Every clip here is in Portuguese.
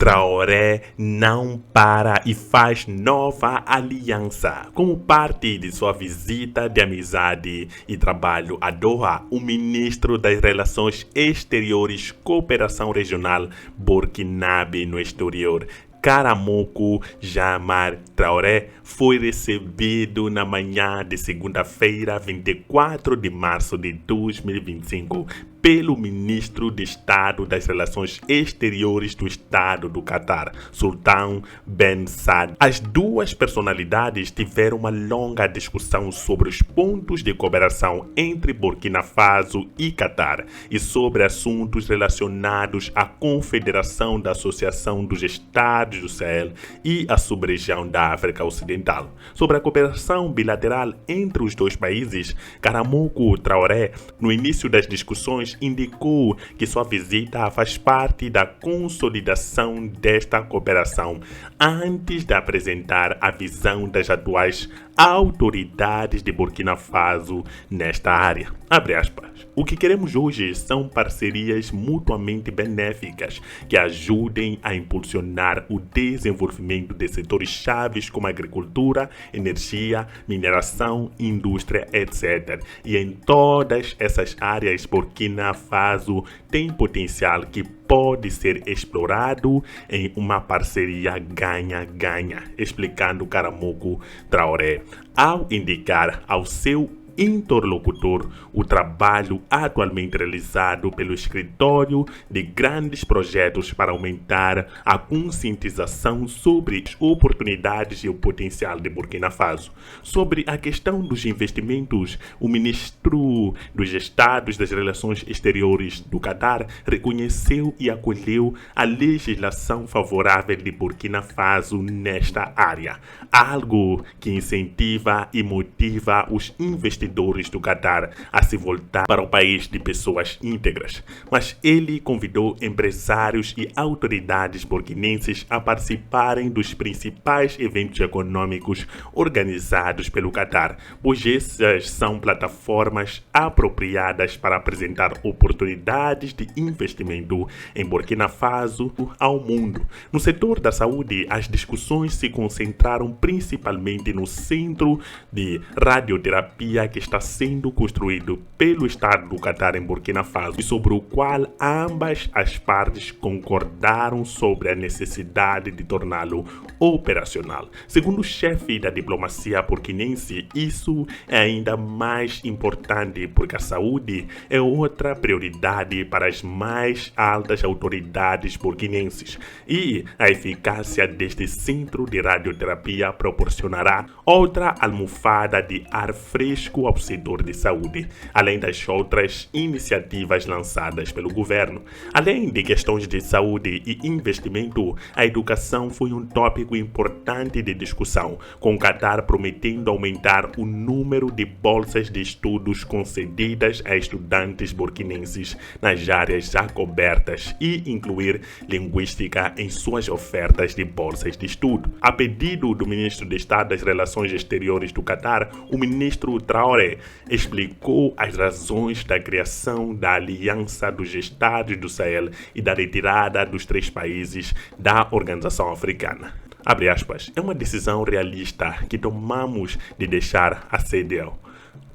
Traoré não para e faz nova aliança. Como parte de sua visita de amizade e trabalho a Doha, o ministro das Relações Exteriores e Cooperação Regional Burkinabe no exterior, Karamoko Jamar Traoré, foi recebido na manhã de segunda-feira, 24 de março de 2025, pelo ministro de Estado das Relações Exteriores do Estado do Catar, Sultan Ben Saad. As duas personalidades tiveram uma longa discussão sobre os pontos de cooperação entre Burkina Faso e Catar e sobre assuntos relacionados à Confederação da Associação dos Estados do Sahel e a sub-região da África Ocidental. Sobre a cooperação bilateral entre os dois países, Karamoko Traoré, no início das discussões, indicou que sua visita faz parte da consolidação desta cooperação antes de apresentar a visão das atuais autoridades de Burkina Faso nesta área. Abre aspas. O que queremos hoje são parcerias mutuamente benéficas que ajudem a impulsionar o desenvolvimento de setores chaves como agricultura, energia, mineração, indústria, etc. E em todas essas áreas, Burkina Faso tem potencial que pode ser explorado em uma parceria ganha-ganha, explicando Karamoko Traoré, ao indicar ao seu interlocutor o trabalho atualmente realizado pelo Escritório de Grandes Projetos para aumentar a conscientização sobre as oportunidades e o potencial de Burkina Faso. Sobre a questão dos investimentos, o ministro dos Estados das Relações Exteriores do Catar reconheceu e acolheu a legislação favorável de Burkina Faso nesta área, algo que incentiva e motiva os investidores do Catar a se voltar para o país de pessoas íntegras. Mas ele convidou empresários e autoridades burkinenses a participarem dos principais eventos econômicos organizados pelo Catar, pois essas são plataformas apropriadas para apresentar oportunidades de investimento em Burkina Faso ao mundo. No setor da saúde, as discussões se concentraram principalmente no centro de radioterapia que está sendo construído pelo Estado do Catar em Burkina Faso e sobre o qual ambas as partes concordaram sobre a necessidade de torná-lo operacional. Segundo o chefe da diplomacia burkinense, isso é ainda mais importante porque a saúde é outra prioridade para as mais altas autoridades burkinenses e a eficácia deste centro de radioterapia proporcionará outra almofada de ar fresco ao setor de saúde, além das outras iniciativas lançadas pelo governo. Além de questões de saúde e investimento, a educação foi um tópico importante de discussão, com o Catar prometendo aumentar o número de bolsas de estudos concedidas a estudantes burkinenses nas áreas já cobertas e incluir linguística em suas ofertas de bolsas de estudo. A pedido do ministro de Estado das Relações Exteriores do Catar, o ministro Traoré explicou as razões da criação da Aliança dos Estados do Sahel e da retirada dos três países da Organização Africana. Abre aspas, é uma decisão realista que tomamos de deixar a CEDEAO.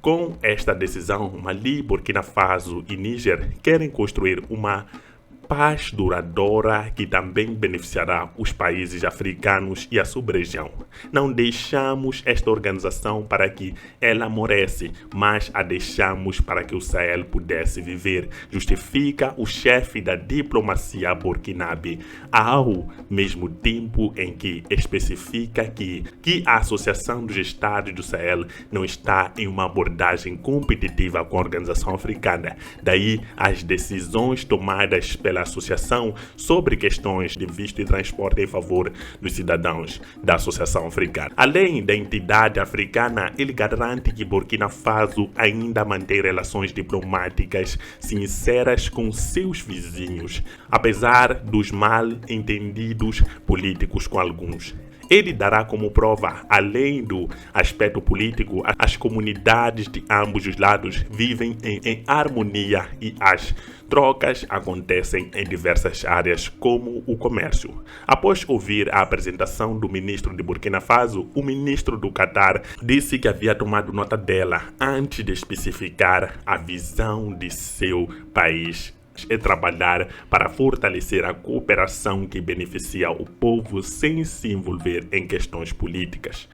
Com esta decisão, Mali, Burkina Faso e Níger querem construir uma paz duradoura que também beneficiará os países africanos e a sub-região. Não deixamos esta organização para que ela morresse, mas a deixamos para que o Sahel pudesse viver, justifica o chefe da diplomacia burkinabe, ao mesmo tempo em que especifica que a Associação dos Estados do Sahel não está em uma abordagem competitiva com a Organização Africana. Daí as decisões tomadas pela associação sobre questões de visto e transporte em favor dos cidadãos da Associação Africana. Além da entidade africana, ele garante que Burkina Faso ainda mantém relações diplomáticas sinceras com seus vizinhos, apesar dos mal entendidos políticos com alguns. Ele dará como prova, além do aspecto político, as comunidades de ambos os lados vivem em harmonia e as trocas acontecem em diversas áreas, como o comércio. Após ouvir a apresentação do ministro de Burkina Faso, o ministro do Catar disse que havia tomado nota dela antes de especificar a visão de seu país é trabalhar para fortalecer a cooperação que beneficia o povo sem se envolver em questões políticas.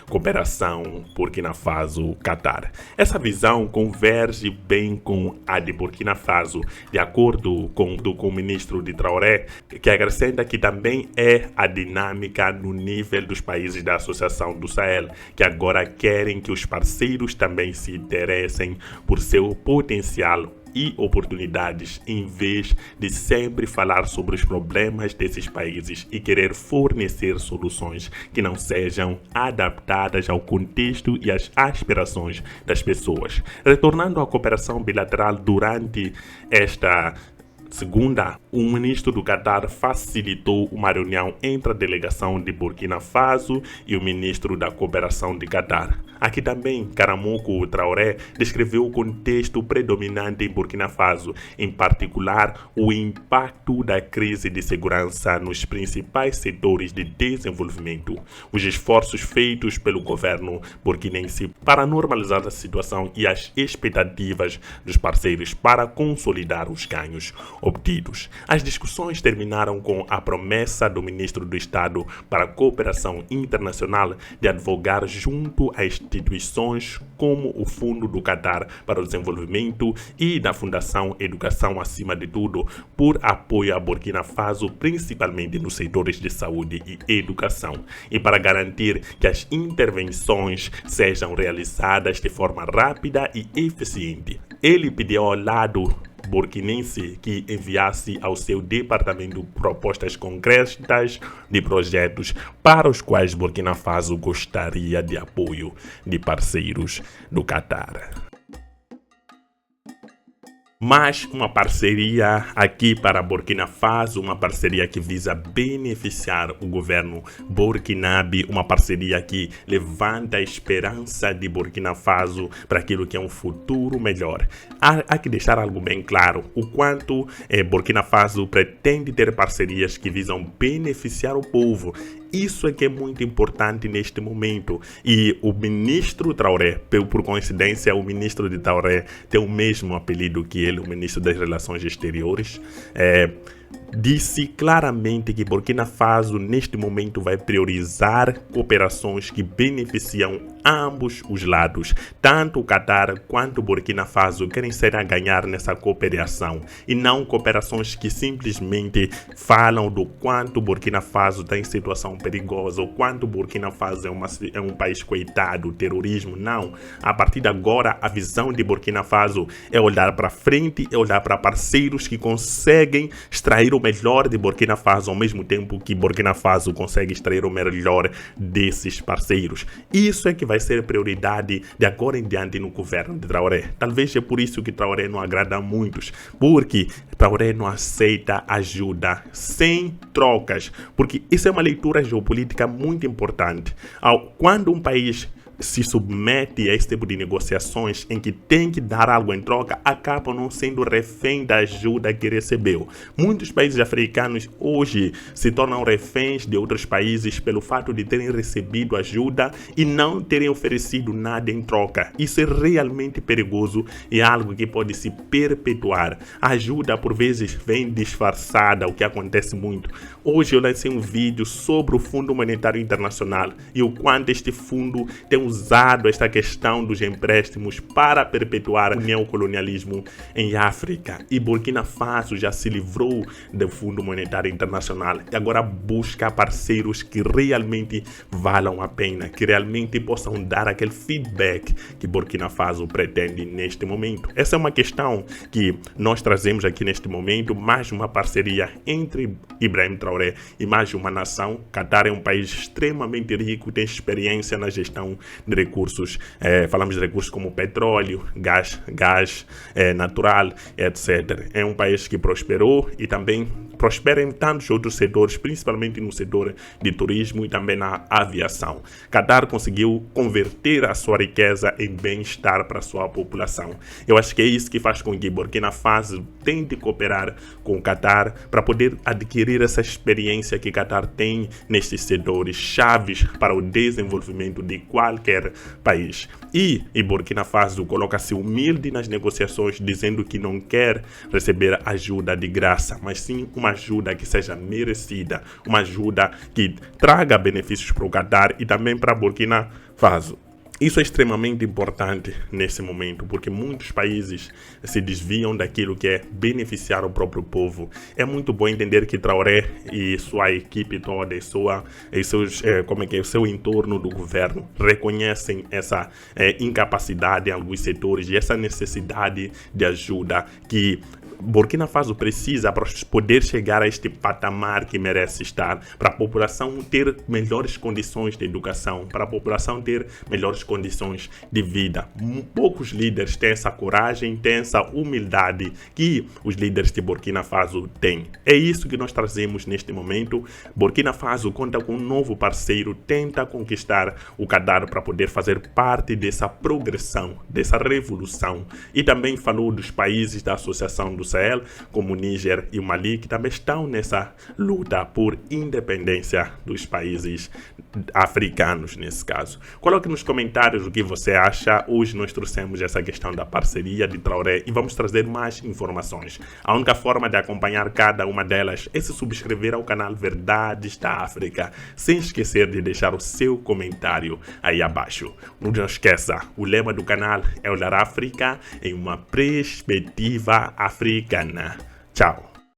Cooperação Burkina Faso-Catar. Essa visão converge bem com a de Burkina Faso, de acordo com o ministro de Traoré, que acrescenta que também é a dinâmica no nível dos países da Associação do Sahel, que agora querem que os parceiros também se interessem por seu potencial e oportunidades, em vez de sempre falar sobre os problemas desses países e querer fornecer soluções que não sejam adaptadas ao contexto e às aspirações das pessoas. Retornando à cooperação bilateral, durante esta segunda, o ministro do Catar facilitou uma reunião entre a delegação de Burkina Faso e o ministro da Cooperação de Catar. Aqui também, Karamoko Traoré descreveu o contexto predominante em Burkina Faso, em particular o impacto da crise de segurança nos principais setores de desenvolvimento, os esforços feitos pelo governo burkinense para normalizar a situação e as expectativas dos parceiros para consolidar os ganhos obtidos. As discussões terminaram com a promessa do ministro do Estado para a Cooperação Internacional de advogar junto a instituições como o Fundo do Catar para o Desenvolvimento e da Fundação Educação Acima de Tudo por apoio a Burkina Faso, principalmente nos setores de saúde e educação, e para garantir que as intervenções sejam realizadas de forma rápida e eficiente. Ele pediu ao lado burkinense que enviasse ao seu departamento propostas concretas de projetos para os quais Burkina Faso gostaria de apoio de parceiros do Catar. Mas uma parceria aqui para Burkina Faso, uma parceria que visa beneficiar o governo burkinabé, uma parceria que levanta a esperança de Burkina Faso para aquilo que é um futuro melhor. Há que deixar algo bem claro, o quanto Burkina Faso pretende ter parcerias que visam beneficiar o povo. Isso é que é muito importante neste momento. E o ministro Traoré, por coincidência, o ministro de Traoré tem o mesmo apelido que ele, o ministro das Relações Exteriores, disse claramente que Burkina Faso neste momento vai priorizar cooperações que beneficiam ambos os lados. Tanto o Catar quanto o Burkina Faso querem ser a ganhar nessa cooperação e não cooperações que simplesmente falam do quanto Burkina Faso está em situação perigosa ou quanto Burkina Faso é um país coitado, terrorismo. Não. A partir de agora, a visão de Burkina Faso é olhar para frente, é olhar para parceiros que conseguem extrair o melhor de Burkina Faso ao mesmo tempo que Burkina Faso consegue extrair o melhor desses parceiros. Isso é que vai ser prioridade de agora em diante no governo de Traoré. Talvez é por isso que Traoré não agrada a muitos, porque Traoré não aceita ajuda sem trocas, porque isso é uma leitura geopolítica muito importante. Quando um país se submete a esse tipo de negociações em que tem que dar algo em troca, acabam não sendo refém da ajuda que recebeu. Muitos países africanos hoje se tornam reféns de outros países pelo fato de terem recebido ajuda e não terem oferecido nada em troca. Isso é realmente perigoso e é algo que pode se perpetuar. A ajuda por vezes vem disfarçada, o que acontece muito. Hoje eu lancei um vídeo sobre o Fundo Monetário Internacional e o quanto este fundo tem usado esta questão dos empréstimos para perpetuar o neocolonialismo em África. E Burkina Faso já se livrou do Fundo Monetário Internacional e agora busca parceiros que realmente valam a pena, que realmente possam dar aquele feedback que Burkina Faso pretende neste momento. Essa é uma questão que nós trazemos aqui neste momento, mais uma parceria entre Ibrahim Traoré e mais uma nação. Catar é um país extremamente rico, tem experiência na gestão de recursos, falamos de recursos como petróleo, gás natural, etc. É um país que prosperou e também prospera em tantos outros setores, principalmente no setor de turismo e também na aviação. Qatar conseguiu converter a sua riqueza em bem-estar para a sua população. Eu acho que é isso que faz com que Burkina Faso tente cooperar com o Qatar para poder adquirir essa experiência que Qatar tem nestes setores chaves para o desenvolvimento de qualquer país. E Burkina Faso coloca-se humilde nas negociações, dizendo que não quer receber ajuda de graça, mas sim uma ajuda que seja merecida, uma ajuda que traga benefícios para o Qatar e também para Burkina Faso. Isso é extremamente importante nesse momento, porque muitos países se desviam daquilo que é beneficiar o próprio povo. É muito bom entender que Traoré e sua equipe toda, o seu entorno do governo reconhecem essa incapacidade em alguns setores e essa necessidade de ajuda que Burkina Faso precisa para poder chegar a este patamar que merece estar, para a população ter melhores condições de educação, para a população ter melhores condições de vida. Poucos líderes têm essa coragem, têm essa humildade que os líderes de Burkina Faso têm. É isso que nós trazemos neste momento. Burkina Faso conta com um novo parceiro, tenta conquistar o Qatar para poder fazer parte dessa progressão, dessa revolução. E também falou dos países da Associação do Sahel, como o Níger e o Mali, que também estão nessa luta por independência dos países africanos, nesse caso. Coloque nos comentários o que você acha. Hoje nós trouxemos essa questão da parceria de Traoré e vamos trazer mais informações. A única forma de acompanhar cada uma delas é se subscrever ao canal Verdades da África, sem esquecer de deixar o seu comentário aí abaixo. Não esqueça, o lema do canal é olhar a África em uma perspectiva africana. Tchau.